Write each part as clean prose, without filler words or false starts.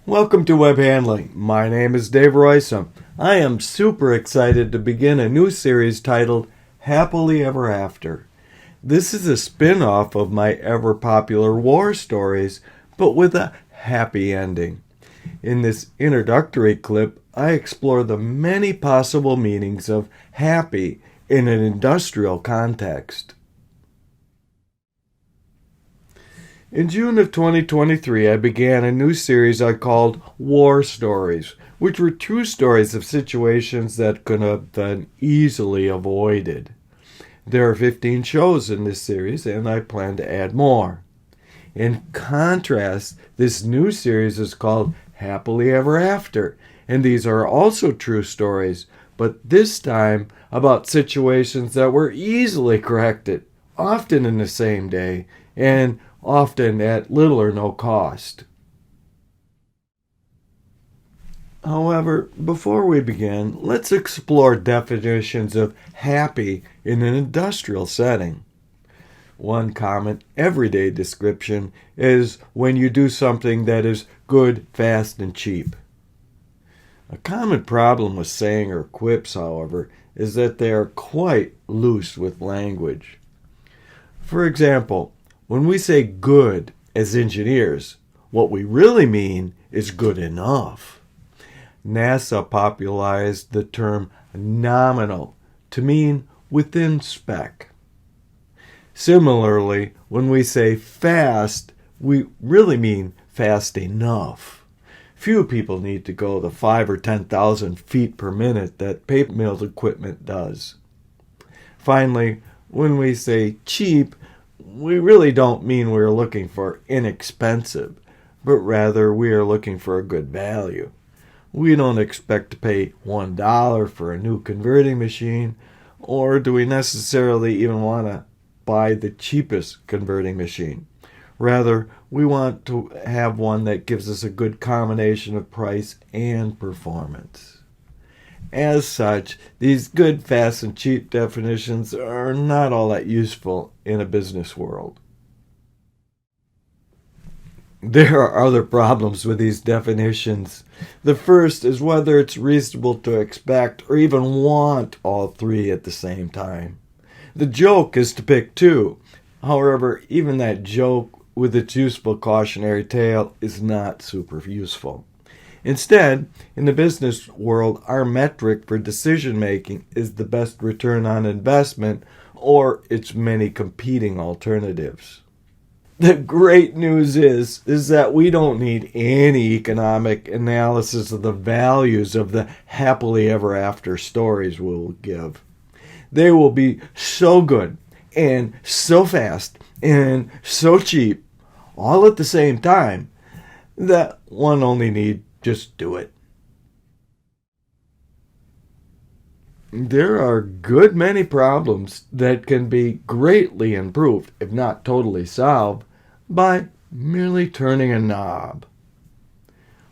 Welcome to Web Handling. My name is Dave Roysum. I am super excited to begin a new series titled Happily Ever After. This is a spin-off of my ever-popular war stories, but with a happy ending. In this introductory clip, I explore the many possible meanings of happy in an industrial context. In June of 2023, I began a new series I called War Stories, which were true stories of situations that could have been easily avoided. There are 15 shows in this series, and I plan to add more. In contrast, this new series is called Happily Ever After, and these are also true stories, but this time about situations that were easily corrected, often in the same day, and often at little or no cost. However, before we begin, let's explore definitions of happy in an industrial setting. One common everyday description is when you do something that is good, fast, and cheap. A common problem with saying or quips, however, is that they are quite loose with language. For example, when we say good as engineers, what we really mean is good enough. NASA popularized the term nominal to mean within spec. Similarly, when we say fast, we really mean fast enough. Few people need to go the 5,000 or 10,000 feet per minute that paper mill equipment does. Finally, when we say cheap, we really don't mean we're looking for inexpensive, but rather we are looking for a good value. We don't expect to pay $1 for a new converting machine, or do we necessarily even want to buy the cheapest converting machine. Rather, we want to have one that gives us a good combination of price and performance. As such, these good, fast, and cheap definitions are not all that useful in a business world. There are other problems with these definitions. The first is whether it's reasonable to expect or even want all three at the same time. The joke is to pick two. However, even that joke with its useful cautionary tale is not super useful. Instead, in the business world, our metric for decision making is the best return on investment or its many competing alternatives. The great news is that we don't need any economic analysis of the values of the happily ever after stories we will give. They will be so good and so fast and so cheap all at the same time that one only needs just do it. There are a good many problems that can be greatly improved, if not totally solved, by merely turning a knob.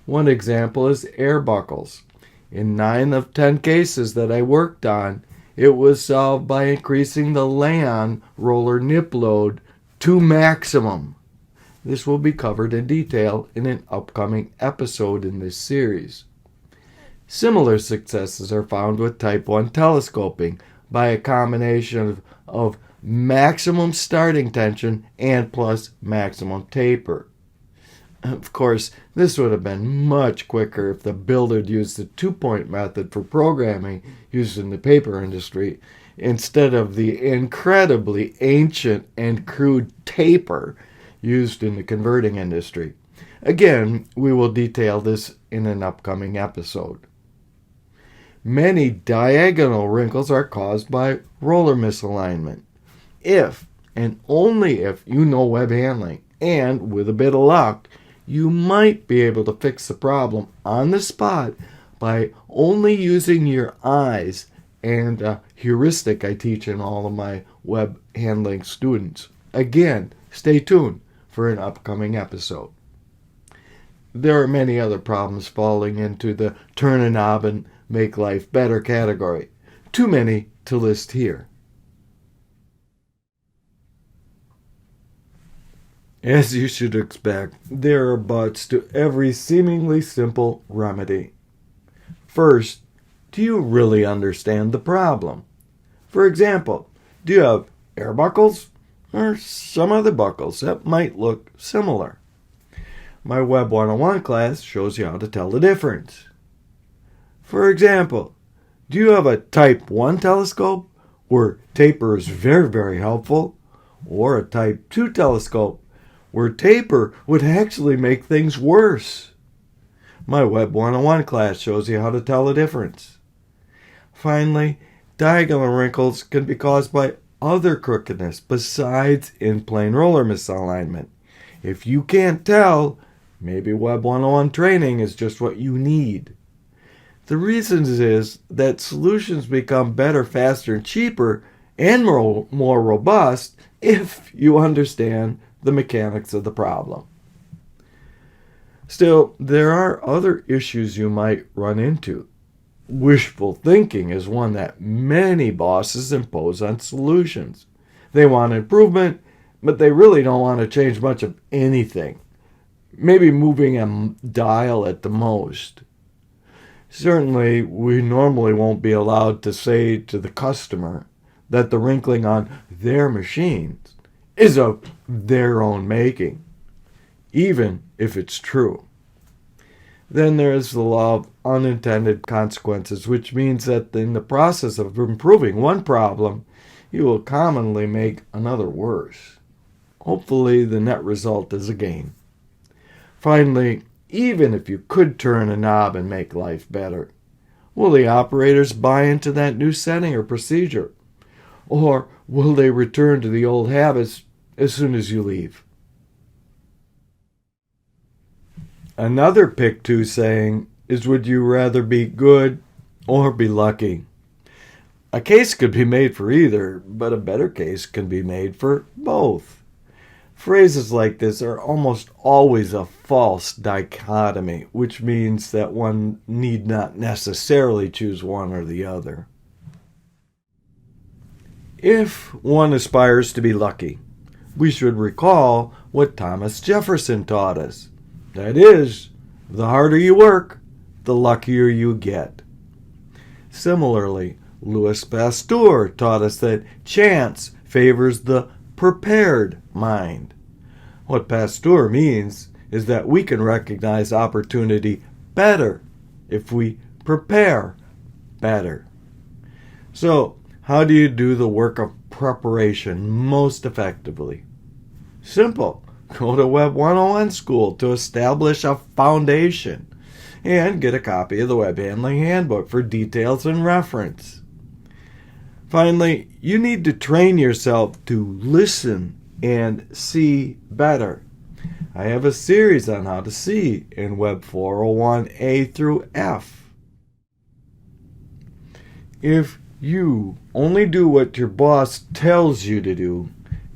One example is air buckles. In 9 of 10 cases that I worked on, it was solved by increasing the lay-on roller nip load to maximum. This will be covered in detail in an upcoming episode in this series. Similar successes are found with Type 1 telescoping by a combination of maximum starting tension and plus maximum taper. Of course, this would have been much quicker if the builder had used the 2-point method for programming used in the paper industry instead of the incredibly ancient and crude taper used in the converting industry. Again, we will detail this in an upcoming episode. Many diagonal wrinkles are caused by roller misalignment. If, and only if, you know web handling, and with a bit of luck, you might be able to fix the problem on the spot by only using your eyes and a heuristic I teach in all of my web handling students. Again, stay tuned for an upcoming episode. There are many other problems falling into the turn a knob and make life better category. Too many to list here. As you should expect, there are buts to every seemingly simple remedy. First, do you really understand the problem? For example, do you have air buckles or some other buckles that might look similar? My Web 101 class shows you how to tell the difference. For example, do you have a Type 1 telescope where taper is very, very helpful, or a Type 2 telescope where taper would actually make things worse? My Web 101 class shows you how to tell the difference. Finally, diagonal wrinkles can be caused by other crookedness besides in-plane roller misalignment. If you can't tell, maybe Web 101 training is just what you need. The reason is that solutions become better, faster, and cheaper, and more robust if you understand the mechanics of the problem. Still, there are other issues you might run into. Wishful thinking is one that many bosses impose on solutions. They want improvement, but they really don't want to change much of anything. Maybe moving a dial at the most. Certainly, we normally won't be allowed to say to the customer that the wrinkling on their machines is of their own making, even if it's true. Then there is the law of unintended consequences, which means that in the process of improving one problem, you will commonly make another worse. Hopefully, the net result is a gain. Finally, even if you could turn a knob and make life better, will the operators buy into that new setting or procedure? Or will they return to the old habits as soon as you leave? Another pick two saying is, would you rather be good or be lucky? A case could be made for either, but a better case can be made for both. Phrases like this are almost always a false dichotomy, which means that one need not necessarily choose one or the other. If one aspires to be lucky, we should recall what Thomas Jefferson taught us. That is, the harder you work, the luckier you get. Similarly, Louis Pasteur taught us that chance favors the prepared mind. What Pasteur means is that we can recognize opportunity better if we prepare better. So, how do you do the work of preparation most effectively? Simple. Go to Web 101 School to establish a foundation and get a copy of the Web Handling Handbook for details and reference. Finally, you need to train yourself to listen and see better. I have a series on how to see in Web 401a through F. If you only do what your boss tells you to do,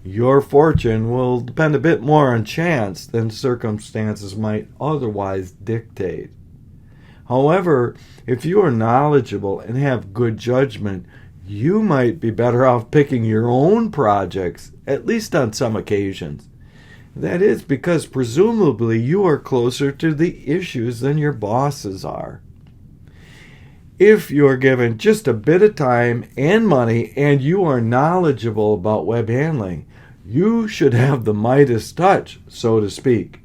your fortune will depend a bit more on chance than circumstances might otherwise dictate. However, if you are knowledgeable and have good judgment, you might be better off picking your own projects, at least on some occasions. That is because presumably you are closer to the issues than your bosses are. If you are given just a bit of time and money and you are knowledgeable about web handling, you should have the Midas touch, so to speak.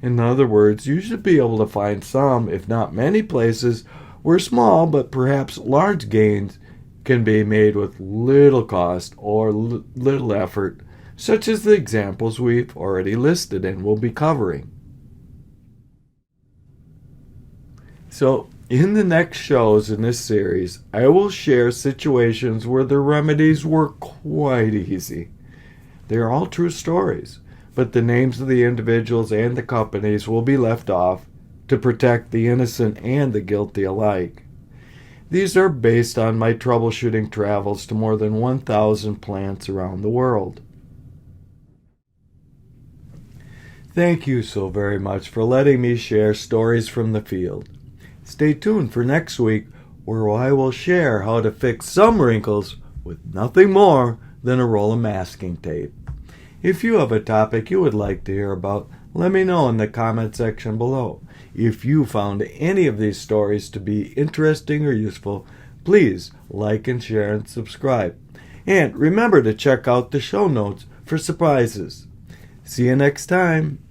In other words, you should be able to find some, if not many places, where small but perhaps large gains can be made with little cost or little effort, such as the examples we've already listed and will be covering. So, in the next shows in this series, I will share situations where the remedies were quite easy. They are all true stories, but the names of the individuals and the companies will be left off to protect the innocent and the guilty alike. These are based on my troubleshooting travels to more than 1,000 plants around the world. Thank you so very much for letting me share stories from the field. Stay tuned for next week, where I will share how to fix some wrinkles with nothing more than a roll of masking tape. If you have a topic you would like to hear about, let me know in the comment section below. If you found any of these stories to be interesting or useful, please like and share and subscribe. And remember to check out the show notes for surprises. See you next time.